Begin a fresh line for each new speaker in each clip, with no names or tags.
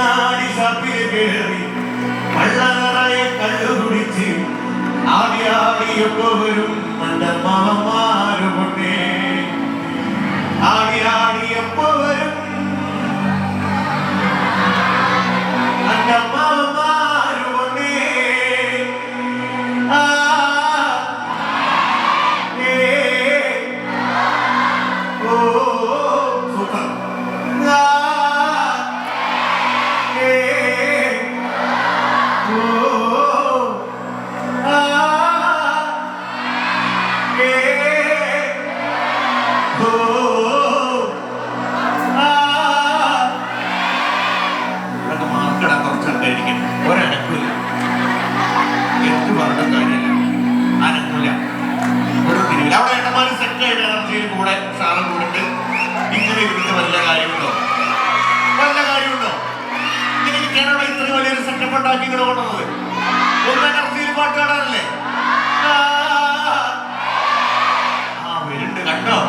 ഇന്നത്തങ്ങാടി ഷാപ്പിൽ കയറി കള്ളനിറയെ കള്ളു കുടിച്ച് ആടി ആടിയൊക്കെ വരും എന്റെ മാമാര് പൊട്ടേ ആടി ആടിയൊക്കെ വരും എന്റെ മാമാര് പൊട്ടേ കൂടെ സാറും കൂടിട്ട് ഇങ്ങനെ ഇരുന്നിട്ട് വല്ല കാര്യമുണ്ടോ? വല്ല കാര്യമുണ്ടോ? ഇങ്ങനെയൊക്കെയാണോ ഇത്രയും വലിയൊരു സെറ്റപ്പ് ഉണ്ടാക്കി ഇങ്ങനെ കൊണ്ടുവന്നത്? ഒന്ന് എനർജിയിൽ പാട്ട് കാണാനല്ലേ? വരുന്നുണ്ട് കണ്ടോ?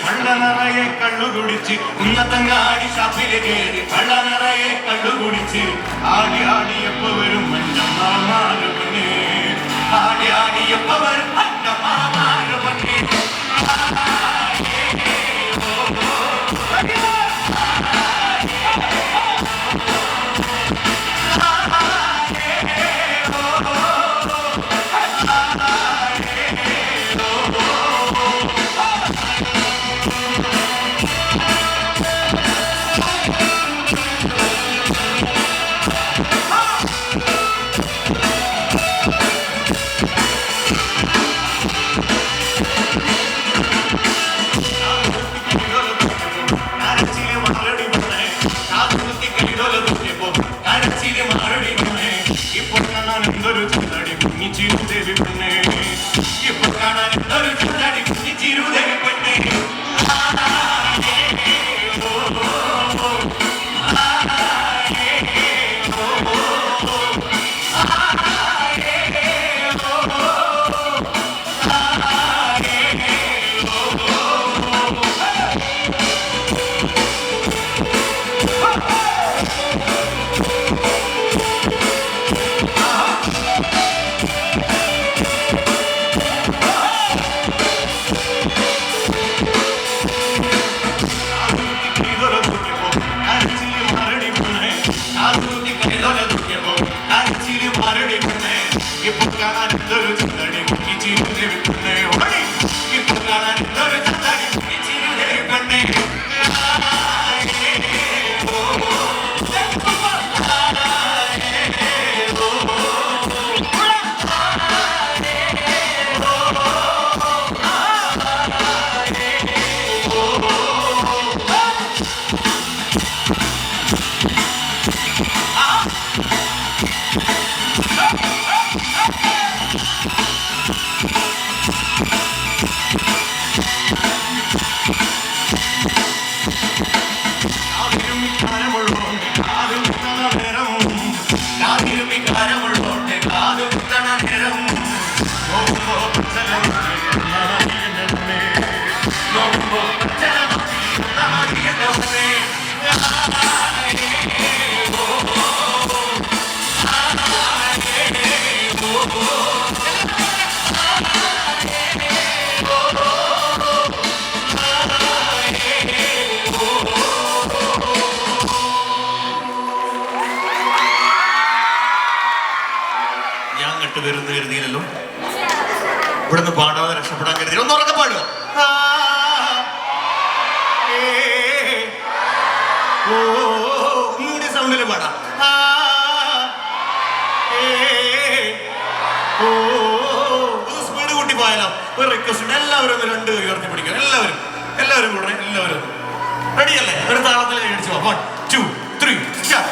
കള്ളനിറയെ കള്ളു കുടിച്ച് ഉന്നതങ്ങാടി ഷാപ്പില് കയറി കള്ളനിറയെ കള്ളു കുടിച്ച് ആടി ആടിയപ്പോ വരും അന്നമാമാര് പൊന്നേ ആടി ആടിയപ്പോ വരും അന്നമാമാര് പൊന്നേ ഞാൻ കെട്ട് വരുന്ന കരുതിയില്ലല്ലോ. ഇവിടുന്ന് പാടാതെ രക്ഷപ്പെടാൻ കരുതി. ഒന്ന് ഉറക്കെ പാടുക. ഒന്നുകൂടി സൗണ്ടിൽ പാടാം. ഒന്ന് സ്പീഡ് കൂട്ടി പോയാലോ? ഒരു റിക്വസ്റ്റ് ഉണ്ട്, എല്ലാവരും ഒന്ന് 2 കൈ ഉയർത്തി പിടിക്കുക. എല്ലാവരും കൂടെ എല്ലാവരും റെഡിയല്ലേ? ഒരു താളത്തിൽ അടിച്ചു 1 2 3 സ്റ്റാർട്ട്.